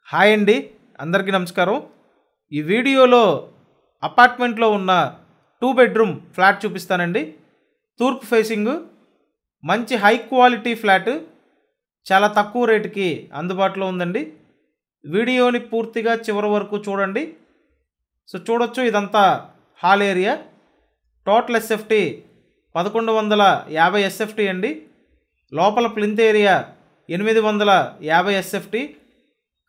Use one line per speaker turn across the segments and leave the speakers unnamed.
Hi అండి, అందరికీ నమస్కారం. ఈ వీడియోలో అపార్ట్మెంట్లో ఉన్న 2 బెడ్రూమ్ ఫ్లాట్ చూపిస్తానండి. తూర్పు ఫేసింగ్, మంచి హై క్వాలిటీ ఫ్లాట్, చాలా తక్కువ రేటుకి అందుబాటులో ఉందండి. వీడియోని పూర్తిగా చివరి వరకు చూడండి. చూడొచ్చు, ఇదంతా hall area. Total SFT 1150 SFT అండి. లోపల plinth area 850 SFT.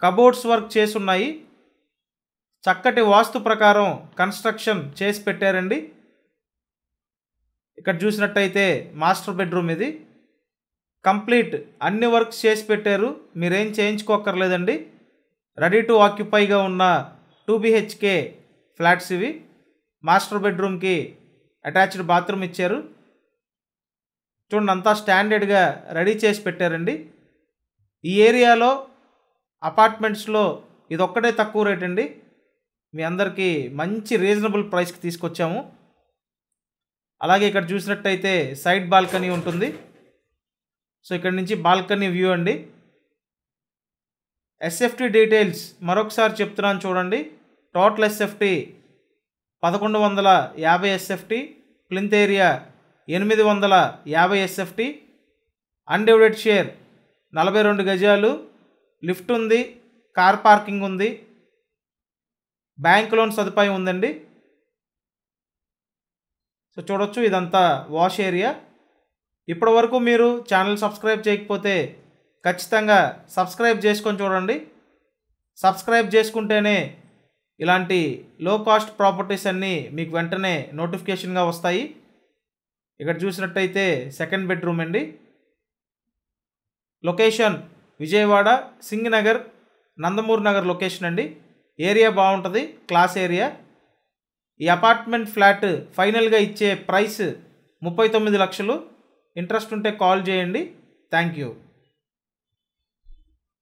Cupboards work చేసి ఉన్నాయి. చక్కటి వాస్తు ప్రకారం కన్స్ట్రక్షన్ చేసి పెట్టారండి. ఇక్కడ చూసినట్టయితే మాస్టర్ బెడ్రూమ్ ఇది. కంప్లీట్ అన్ని వర్క్స్ చేసి పెట్టారు, మీరేం చేయించుకోక్కర్లేదండి. రెడీ టు ఆక్యుపైగా ఉన్న 2 BHK ఫ్లాట్స్ ఇవి. మాస్టర్ బెడ్రూమ్కి అటాచ్డ్ బాత్రూమ్ ఇచ్చారు. చూడండి, అంతా స్టాండర్డ్గా రెడీ చేసి పెట్టారండి. ఈ ఏరియాలో అపార్ట్మెంట్స్లో ఇదొక్కటే తక్కువ రేట్ అండి. మీ అందరికీ మంచి రీజనబుల్ ప్రైస్కి తీసుకొచ్చాము. అలాగే ఇక్కడ చూసినట్టయితే సైడ్ బాల్కనీ ఉంటుంది. ఇక్కడ నుంచి బాల్కనీ వ్యూ అండి. ఎస్ఎఫ్టీ డీటెయిల్స్ మరొకసారి చెప్తున్నాను చూడండి. Total SFT 1150 SFT. Plinth area 850 SFT. Undivided share 42 గజాలు. లిఫ్ట్ ఉంది, కార్ పార్కింగ్ ఉంది, బ్యాంక్ లోన్ సదుపాయం ఉందండి. చూడొచ్చు, ఇదంతా వాష్ ఏరియా. ఇప్పటి వరకు మీరు ఛానల్ సబ్స్క్రైబ్ చేయకపోతే ఖచ్చితంగా సబ్స్క్రైబ్ చేసుకొని చూడండి. సబ్స్క్రైబ్ చేసుకుంటేనే ఇలాంటి లో కాస్ట్ ప్రాపర్టీస్ అన్నీ మీకు వెంటనే నోటిఫికేషన్గా వస్తాయి. ఇక్కడ చూసినట్టయితే సెకండ్ బెడ్రూమ్ అండి. లొకేషన్ విజయవాడ సింగనగర్, నందమూరి నగర్ లొకేషన్ అండి. ఏరియా బాగుంటుంది, క్లాస్ ఏరియా. ఈ అపార్ట్మెంట్ ఫ్లాట్ ఫైనల్గా ఇచ్చే ప్రైస్ 39 లక్షలు. ఇంట్రెస్ట్ ఉంటే కాల్ చేయండి. Thank you.